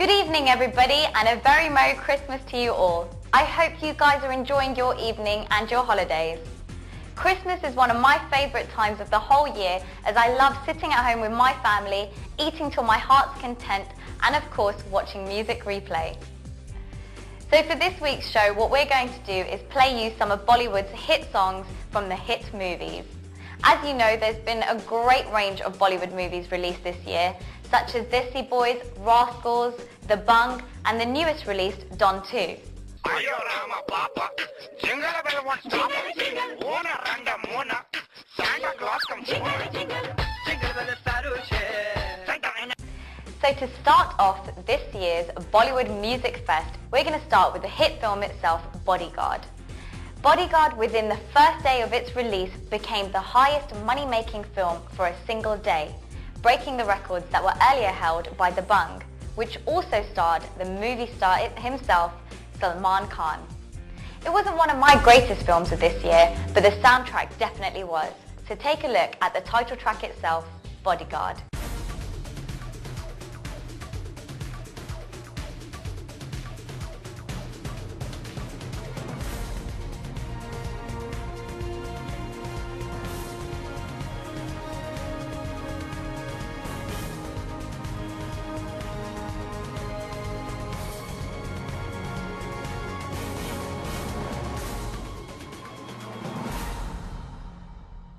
Good evening everybody and a very Merry Christmas to you all. I hope you guys are enjoying your evening and your holidays. Christmas is one of my favourite times of the whole year as I love sitting at home with my family, eating to my heart's content and of course watching music replay. So for this week's show what we're going to do is play you some of Bollywood's hit songs from the hit movies. As you know, there's been a great range of Bollywood movies released this year, such as Desi Boys, Rascals, The Bung, and the newest release, Don 2. So to start off this year's Bollywood Music Fest, we're going to start with the hit film itself, Bodyguard. Bodyguard, within the first day of its release, became the highest money-making film for a single day, breaking the records that were earlier held by The Bung, which also starred the movie star himself, Salman Khan. It wasn't one of my greatest films of this year, but the soundtrack definitely was. So take a look at the title track itself, Bodyguard.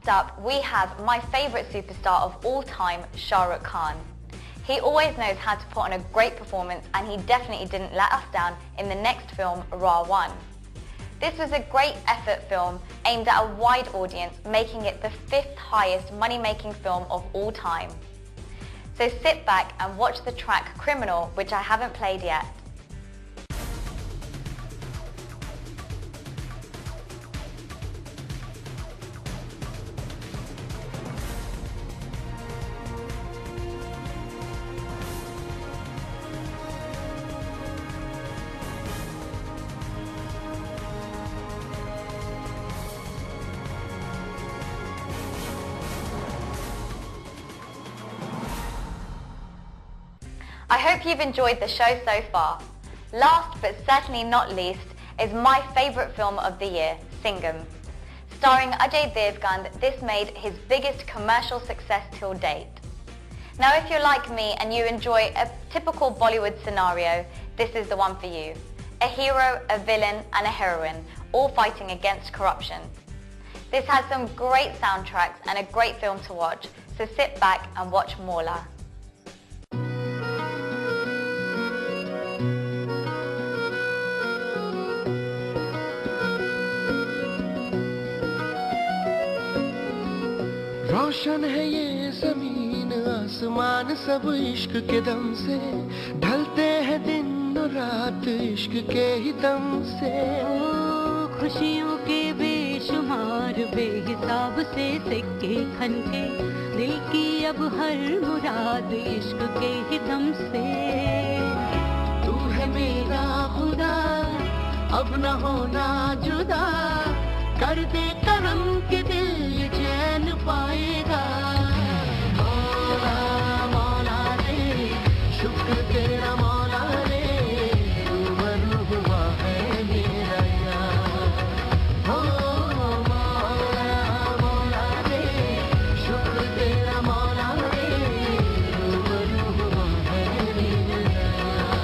Up, we have my favourite superstar of all time, Shah Rukh Khan. He always knows how to put on a great performance and he definitely didn't let us down in the next film, Ra 1. This was a great effort film aimed at a wide audience, making it the 5th highest money-making film of all time. So sit back and watch the track Criminal, which I haven't played yet. I hope you've enjoyed the show so far. Last but certainly not least is my favourite film of the year, Singham. Starring Ajay Devgan, this made his biggest commercial success till date. Now if you're like me and you enjoy a typical Bollywood scenario, this is the one for you. A hero, a villain and a heroine, all fighting against corruption. This has some great soundtracks and a great film to watch, so sit back and watch Mola. रोशन है ये ज़मीन आसमान सब इश्क के दम से ढलते हैं दिन और रात इश्क के ही दम से खुशियों के बेशुमार बेहिसाब से सिक्के खनके दिल की अब हर मुराद इश्क के ही दम से तू है मेरा खुदा अब न होना जुदा कर दे करम के दिल ये चैन पाएगा मौला मौला रे शुक्र तेरा मौला रे रूबरू हुआ है मेरा यार हो मौला मौला रे शुक्र तेरा मौला रे रूबरू हुआ है मेरा यार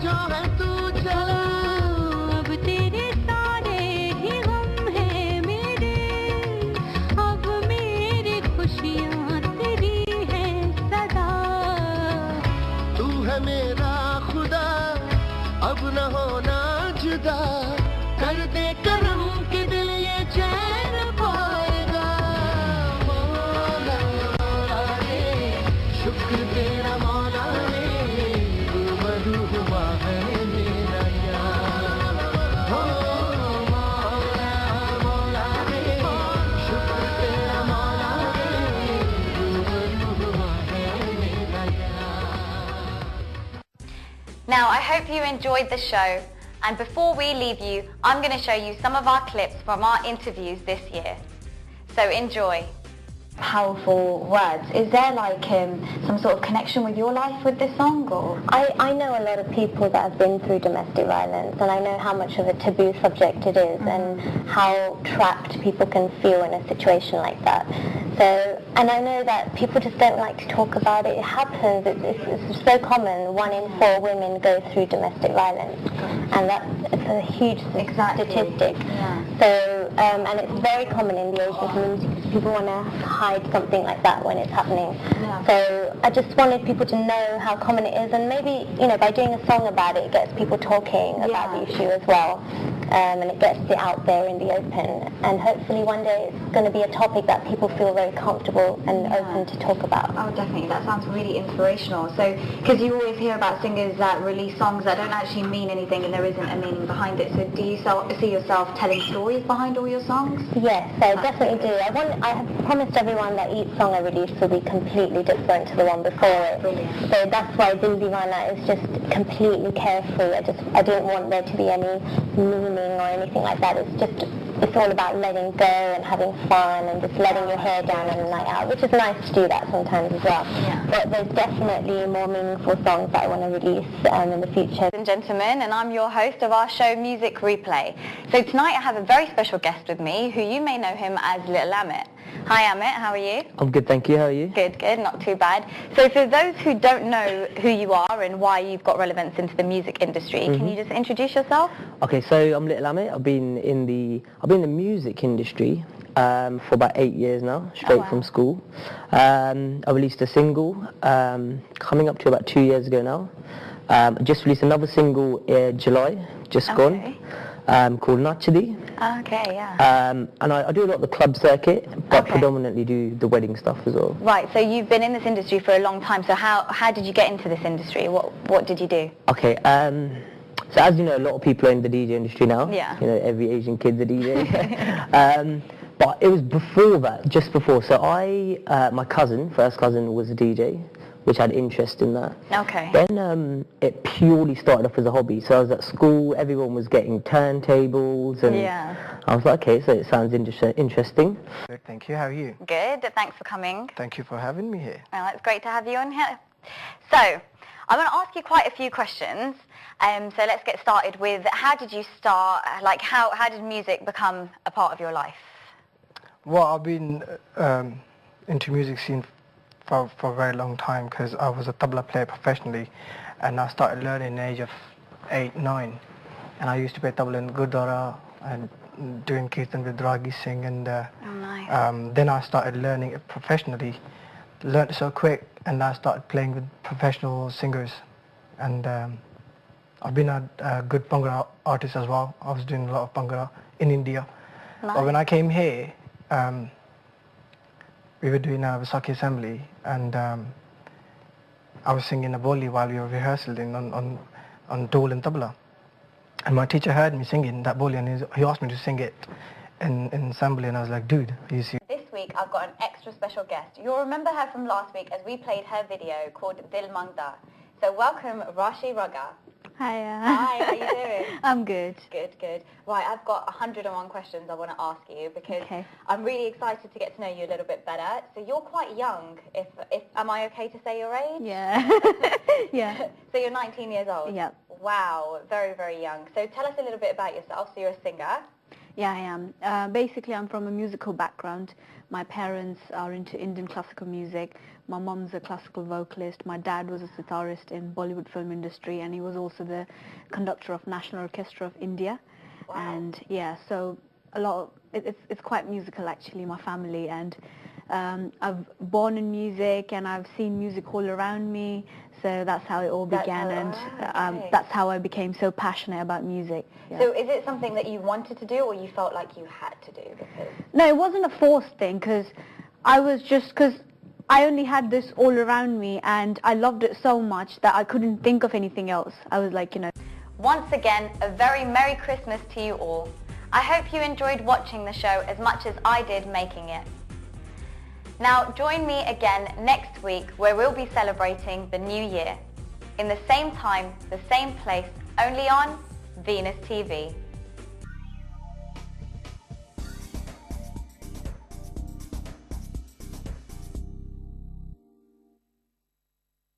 जो है तू चला अब तेरे सारे ही गम है मेरे अब मेरी खुशियाँ तेरी है सदा तू है मेरा खुदा अब न होना जुदा कर दे करम के दिल ये चैन पाएगा मौला मौला रे शुक्र तेरा मौला रे hope you enjoyed the show. And before we leave you, I'm going to show you some of our clips from our interviews this year. So enjoy. Powerful words. Is there like some sort of connection with your life with this song? Or? I know a lot of people that have been through domestic violence, and I know how much of a taboo subject it is, and how trapped people can feel in a situation like that. So, and I know that people just don't like to talk about it. It happens. It's so common. 1 in 4 women go through domestic violence, and it's a huge statistic. Yeah. So, and it's very common in the Asian community because people want to hide something like that when it's happening. Yeah. So I just wanted people to know how common it is, and maybe, by doing a song about it, it gets people talking about the issue as well. And it gets it out there in the open, and hopefully one day it's going to be a topic that people feel very comfortable and open to talk about. Oh, definitely. That sounds really inspirational. So, because you always hear about singers that release songs that don't actually mean anything and there isn't a meaning behind it. So do you see yourself telling stories behind all your songs? Yes, I definitely do. I have promised everyone that each song I release will be completely different to the one before it. Brilliant. So that's why Dil Deewana is just completely carefree. I didn't want there to be any meaning or anything like that. It's all about letting go and having fun and just letting your hair down on a night out, which is nice to do that sometimes as well. Yeah. But there's definitely more meaningful songs that I want to release in the future. Ladies and gentlemen, and I'm your host of our show Music Replay. So tonight I have a very special guest with me who you may know him as Little Amit. Hi Amit, how are you? I'm good, thank you. How are you? Good, not too bad. So for those who don't know who you are and why you've got relevance into the music industry, can you just introduce yourself? Okay, so I'm Little Amit. I've been in the music industry for about 8 years now, straight from school. I released a single coming up to about 2 years ago now. I just released another single in July, gone, called Nachdi. Okay, yeah. And I do a lot of the club circuit, but predominantly do the wedding stuff as well. Right, so you've been in this industry for a long time, so how did you get into this industry? What did you do? Okay, so as you know, a lot of people are in the DJ industry now. Yeah. Every Asian kid's a DJ. But it was before that, just before. So my first cousin was a DJ, which had interest in that. Okay. Then it purely started off as a hobby. So I was at school, everyone was getting turntables, and I was like, okay, so it sounds interesting. Good, thank you. How are you? Good, thanks for coming. Thank you for having me here. Well, it's great to have you on here. So, I'm going to ask you quite a few questions. So let's get started with, how did you start, like how did music become a part of your life? Well, I've been into music scene for a very long time because I was a tabla player professionally, and I started learning at the age of 8, 9, and I used to play tabla in Gurdwara and doing kirtan with Ragi Singh, and then I started learning it professionally, learned it so quick, and I started playing with professional singers, and I've been a good Bhangra artist as well. I was doing a lot of Bhangra in India. Nice. But when I came here, we were doing a Vaisakhi assembly, and I was singing a Bolli while we were rehearsing on Dol and Tabla. And my teacher heard me singing that Bolli, and he asked me to sing it in assembly, and I was like, dude, are you serious? This week I've got an extra special guest. You'll remember her from last week as we played her video called Dil Mangda. So welcome Rashi Raga. Hiya. Hi, how you doing? I'm good. Good. Right, I've got 101 questions I want to ask you because I'm really excited to get to know you a little bit better. So you're quite young. If am I okay to say your age? Yeah. Yeah. So you're 19 years old? Yeah. Wow, very, very young. So tell us a little bit about yourself. So you're a singer? Yeah, I am. Basically, I'm from a musical background. My parents are into Indian classical music. My mom's a classical vocalist. My dad was a sitarist in Bollywood film industry, and he was also the conductor of National Orchestra of India. Wow. And yeah, so it's quite musical actually, my family. And I've born in music, and I've seen music all around me. So that's how it all began, and that's how I became so passionate about music. Yeah. So is it something that you wanted to do, or you felt like you had to do? Because no, it wasn't a forced thing, because I only had this all around me, and I loved it so much that I couldn't think of anything else. I was like, Once again, a very Merry Christmas to you all. I hope you enjoyed watching the show as much as I did making it. Now join me again next week where we'll be celebrating the new year. in the same time, the same place, only on Venus TV.